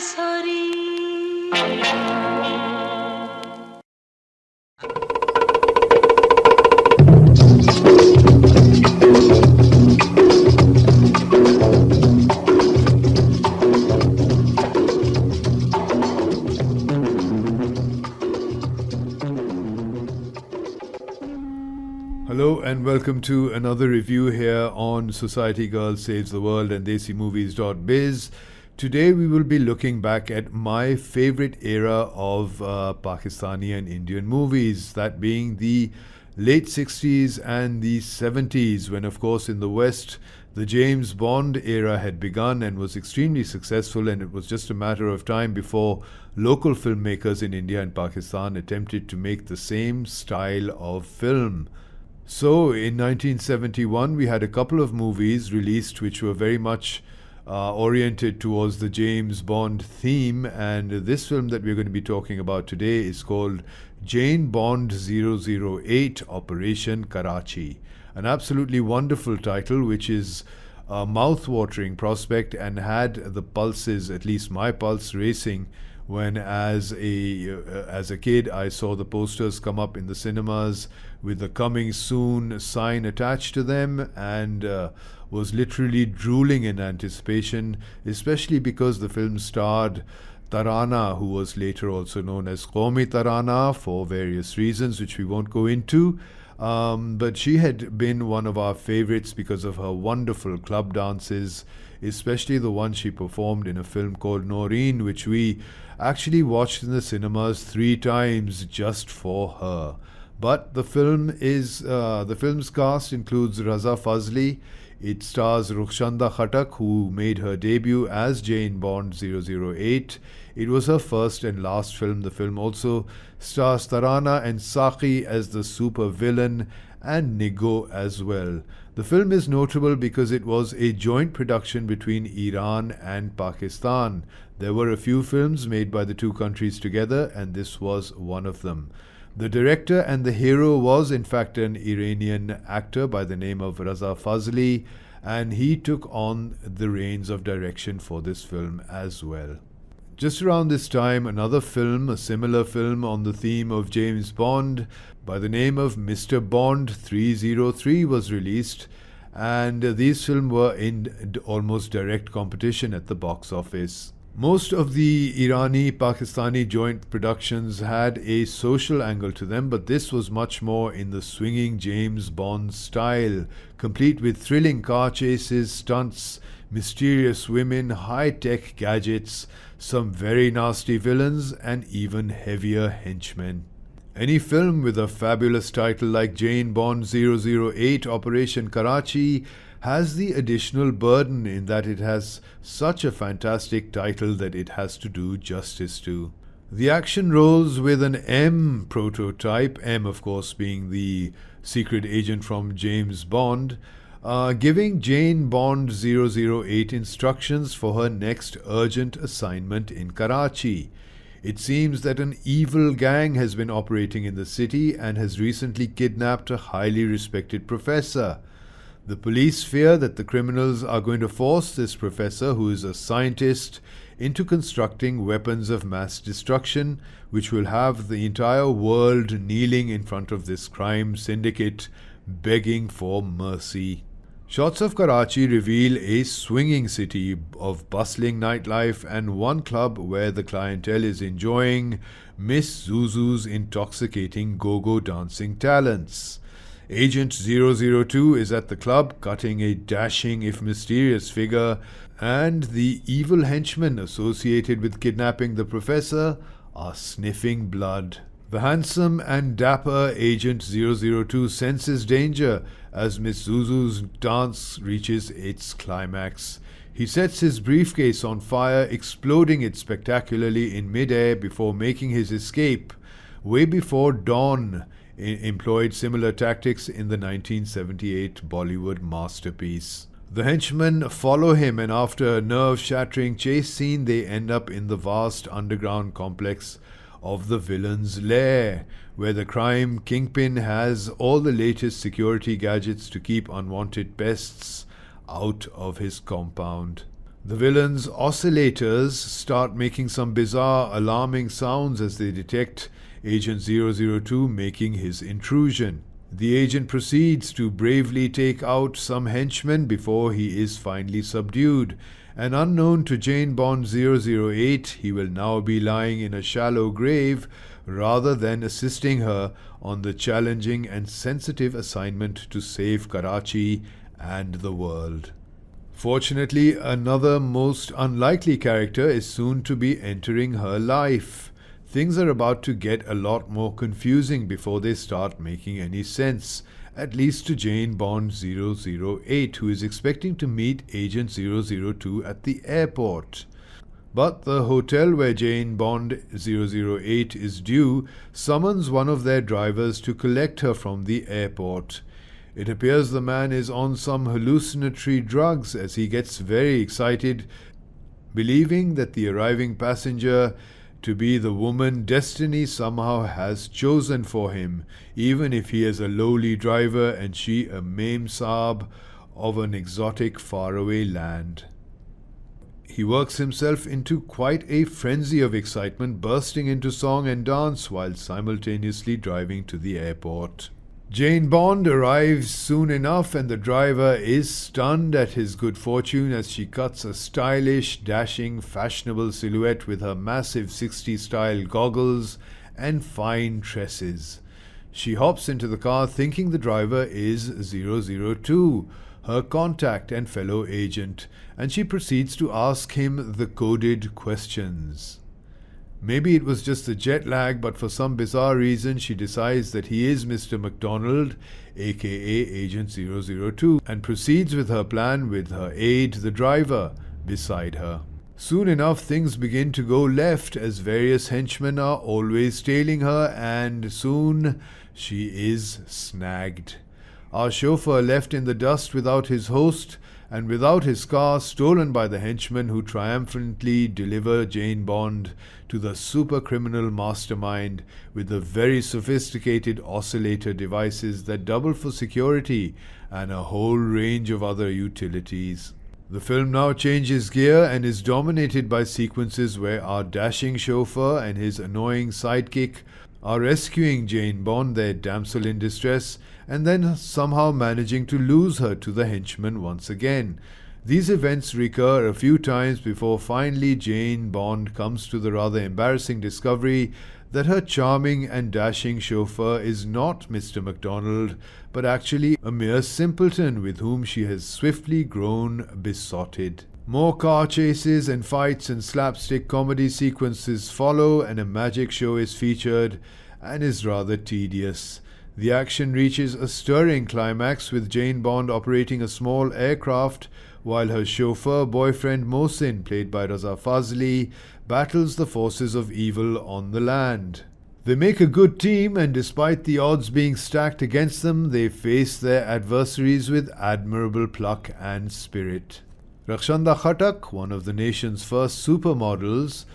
Hello and welcome to another review here on Society Girl Saves the World and DesiMovies.biz. Today we will be looking back at my favorite era of Pakistani and Indian movies, that being the late 60s and the 70s, when of course in the West the James Bond era had begun and was extremely successful, and it was just a matter of time before local filmmakers in India and Pakistan attempted to make the same style of film. So in 1971 we had a couple of movies released which were very much oriented towards the James Bond theme, and this film that we're going to be talking about today is called Jane Bond 008 Operation Karachi. An absolutely wonderful title which is a mouth-watering prospect and had the pulses, at least my pulse, racing when as a kid I saw the posters come up in the cinemas with the coming soon sign attached to them, and was literally drooling in anticipation, especially because the film starred Tarana, who was later also known as Qawmi Tarana for various reasons which we won't go into. But she had been one of our favorites because of her wonderful club dances, especially the one she performed in a film called Noreen, which we actually watched in the cinemas 3 times just for her. But the film's cast includes Raza Fazli. It stars Rukhshanda Khattak, who made her debut as Jane Bond 008. It was her first and last film. The film also stars Tarana and Saqi as the super villain, and Nigo as well. The film is notable because it was a joint production between Iran and Pakistan. There were a few films made by the two countries together, and this was one of them. The director and the hero was in fact an Iranian actor by the name of Raza Fazli, and he took on the reins of direction for this film as well. Just around this time, another film, a similar film on the theme of James Bond by the name of Mr. Bond 303 was released, and these films were in almost direct competition at the box office. Most of the Irani-Pakistani joint productions had a social angle to them, but this was much more in the swinging James Bond style, complete with thrilling car chases, stunts, mysterious women, high-tech gadgets, some very nasty villains, and even heavier henchmen. Any film with a fabulous title like Jane Bond 008 Operation Karachi has the additional burden in that it has such a fantastic title that it has to do justice to. The action rolls with an M prototype, M of course being the secret agent from James Bond, giving Jane Bond 008 instructions for her next urgent assignment in Karachi. It seems that an evil gang has been operating in the city and has recently kidnapped a highly respected professor. The police fear that the criminals are going to force this professor, who is a scientist, into constructing weapons of mass destruction, which will have the entire world kneeling in front of this crime syndicate, begging for mercy. Shots of Karachi reveal a swinging city of bustling nightlife and one club where the clientele is enjoying Miss Zuzu's intoxicating go-go dancing talents. Agent 002 is at the club, cutting a dashing if mysterious figure, and the evil henchmen associated with kidnapping the professor are sniffing blood. The handsome and dapper Agent 002 senses danger as Miss Zuzu's dance reaches its climax. He sets his briefcase on fire, exploding it spectacularly in mid-air before making his escape, way before Dawn employed similar tactics in the 1978 Bollywood masterpiece. The henchmen follow him, and after a nerve-shattering chase scene, they end up in the vast underground complex of the villain's lair, where the crime kingpin has all the latest security gadgets to keep unwanted pests out of his compound. The villain's oscillators start making some bizarre, alarming sounds as they detect Agent 002 making his intrusion. The agent proceeds to bravely take out some henchmen before he is finally subdued, and unknown to Jane Bond 008, he will now be lying in a shallow grave rather than assisting her on the challenging and sensitive assignment to save Karachi and the world. Fortunately, another most unlikely character is soon to be entering her life. Things are about to get a lot more confusing before they start making any sense, at least to Jane Bond 008, who is expecting to meet Agent 002 at the airport. But the hotel where Jane Bond 008 is due summons one of their drivers to collect her from the airport. It appears the man is on some hallucinatory drugs as he gets very excited, believing that the arriving passenger to be the woman destiny somehow has chosen for him, even if he is a lowly driver and she a mem saab of an exotic faraway land. He works himself into quite a frenzy of excitement, bursting into song and dance while simultaneously driving to the airport. Jane Bond arrives soon enough and the driver is stunned at his good fortune as she cuts a stylish, dashing, fashionable silhouette with her massive 60s style goggles and fine tresses. She hops into the car thinking the driver is 002, her contact and fellow agent, and she proceeds to ask him the coded questions. Maybe it was just the jet lag, but for some bizarre reason she decides that he is Mr. MacDonald, aka Agent 002, and proceeds with her plan with her aide, the driver, beside her. Soon enough things begin to go left as various henchmen are always tailing her, and soon she is snagged. Our chauffeur left in the dust without his host and without his car, stolen by the henchmen who triumphantly deliver Jane Bond to the super criminal mastermind with the very sophisticated oscillator devices that double for security and a whole range of other utilities. The film now changes gear and is dominated by sequences where our dashing chauffeur and his annoying sidekick are rescuing Jane Bond, their damsel in distress, and then somehow managing to lose her to the henchmen once again. These events recur a few times before finally Jane Bond comes to the rather embarrassing discovery that her charming and dashing chauffeur is not Mr. MacDonald, but actually a mere simpleton with whom she has swiftly grown besotted. More car chases and fights and slapstick comedy sequences follow, and a magic show is featured and is rather tedious. The action reaches a stirring climax with Jane Bond operating a small aircraft while her chauffeur boyfriend Mohsin, played by Raza Fazli, battles the forces of evil on the land. They make a good team, and despite the odds being stacked against them, they face their adversaries with admirable pluck and spirit. Rakshanda Khattak, one of the nation's first supermodels,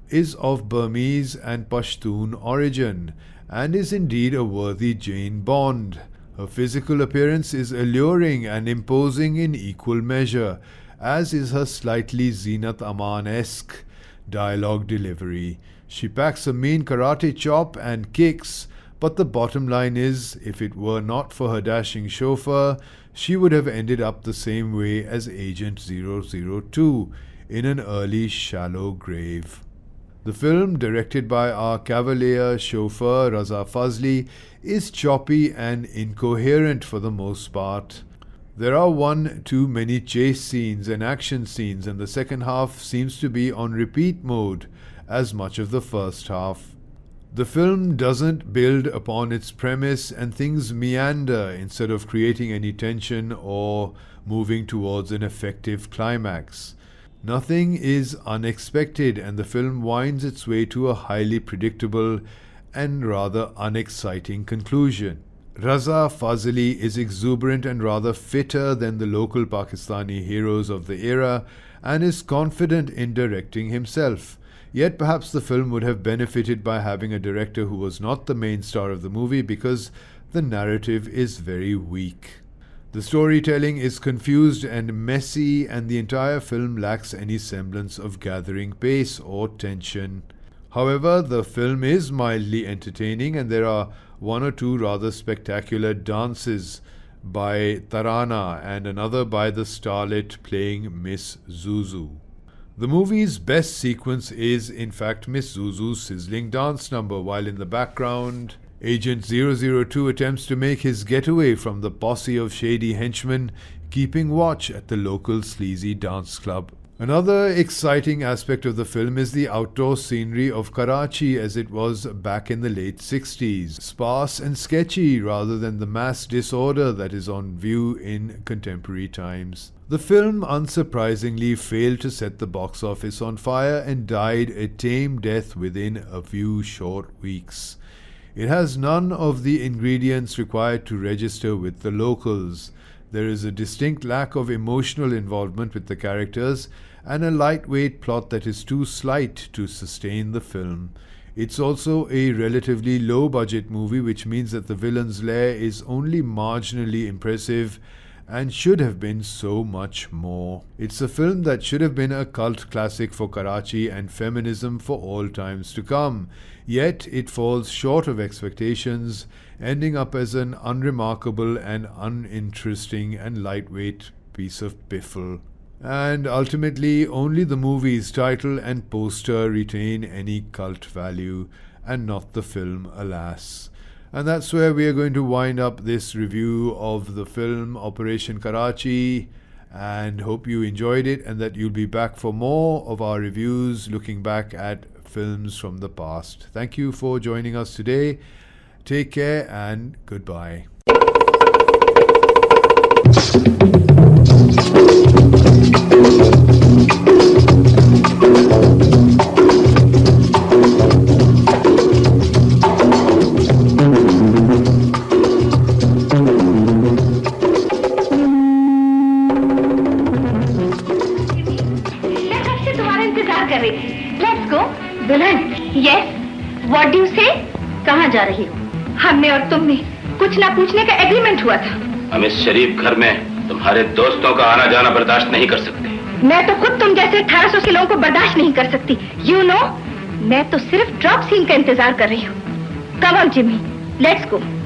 is of Burmese and Pashtun origin and is indeed a worthy Jane Bond. Her physical appearance is alluring and imposing in equal measure, as is her slightly Zeenat Aman-esque dialogue delivery. She packs a mean karate chop and kicks, but the bottom line is, if it were not for her dashing chauffeur, she would have ended up the same way as Agent 002, in an early shallow grave. The film, directed by our cavalier chauffeur Raza Fazli, is choppy and incoherent for the most part. There are one too many chase scenes and action scenes, and the second half seems to be on repeat mode, as much of the first half. The film doesn't build upon its premise, and things meander instead of creating any tension or moving towards an effective climax. Nothing is unexpected, and the film winds its way to a highly predictable and rather unexciting conclusion. Raza Fazli is exuberant and rather fitter than the local Pakistani heroes of the era, and is confident in directing himself. Yet perhaps the film would have benefited by having a director who was not the main star of the movie, because the narrative is very weak. The storytelling is confused and messy, and the entire film lacks any semblance of gathering pace or tension. However, the film is mildly entertaining, and there are one or two rather spectacular dances by Tarana and another by the starlet playing Miss Zuzu. The movie's best sequence is, in fact, Miss Zuzu's sizzling dance number, while in the background, Agent 002 attempts to make his getaway from the posse of shady henchmen keeping watch at the local sleazy dance club. Another exciting aspect of the film is the outdoor scenery of Karachi as it was back in the late 60s, sparse and sketchy rather than the mass disorder that is on view in contemporary times. The film unsurprisingly failed to set the box office on fire and died a tame death within a few short weeks. It has none of the ingredients required to register with the locals. There is a distinct lack of emotional involvement with the characters and a lightweight plot that is too slight to sustain the film. It's also a relatively low-budget movie, which means that the villain's lair is only marginally impressive and should have been so much more. It's a film that should have been a cult classic for Karachi and feminism for all times to come, yet it falls short of expectations, ending up as an unremarkable and uninteresting and lightweight piece of piffle. And ultimately, only the movie's title and poster retain any cult value, and not the film, alas. And that's where we are going to wind up this review of the film Operation Karachi, and hope you enjoyed it and that you'll be back for more of our reviews looking back at films from the past. Thank you for joining us today. Take care and goodbye. Let's go. Villain. Yes. What do you say? कहाँ जा रही हो? हमने और तुमने कुछ ना पूछने का एग्रीमेंट हुआ था. हम इस शरीफ घर में तुम्हारे दोस्तों का आना जाना बर्दाश्त नहीं कर सकते. मैं तो खुद तुम जैसे 1800 के लोगों को बर्दाश्त नहीं कर सकती. You know, मैं तो सिर्फ ड्रॉप सीन का इंतजार कर रही हूँ. Come on, Jimmy. Let's go.